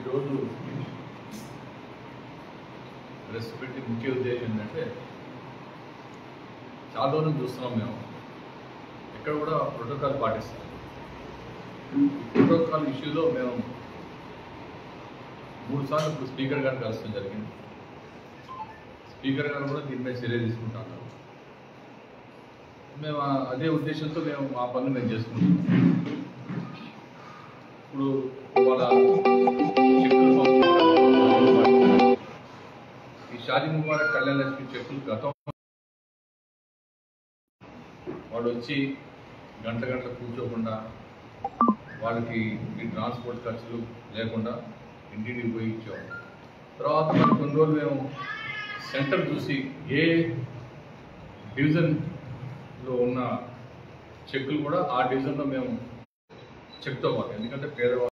ఈరోజు ప్రెస్ పెట్టి ముఖ్య ఉద్దేశం ఏంటంటే చాలా రోజులు చూస్తున్నాం మేము ఎక్కడ కూడా ప్రోటోకాల్ పాటిస్తాం. ప్రోటోకాల్ ఇష్యూలో మేము 3 సార్లు ఇప్పుడు స్పీకర్ గారిని కలవడం జరిగింది. స్పీకర్ గారు కూడా దీనిపై చర్య తీసుకుంటున్నారు. మేము అదే ఉద్దేశంతో మేము ఆ పనులు మేము చేసుకుంటాం. ఇప్పుడు వాళ్ళ ఈ షాదీ ముబారక్ కళ్యాణ లక్ష్మి చెక్కులు గతం వాడు వచ్చి గంట కూర్చోకుండా వాళ్ళకి ఈ ట్రాన్స్పోర్ట్ ఖర్చులు లేకుండా ఇంటికి పోయి ఇచ్చేవాళ్ళం. తర్వాత మరి కొన్ని రోజులు మేము సెంటర్ చూసి ఏ డివిజన్లో ఉన్న చెక్కులు కూడా ఆ డివిజన్లో మేము చెక్తో పాటు, ఎందుకంటే పేదవాళ్ళు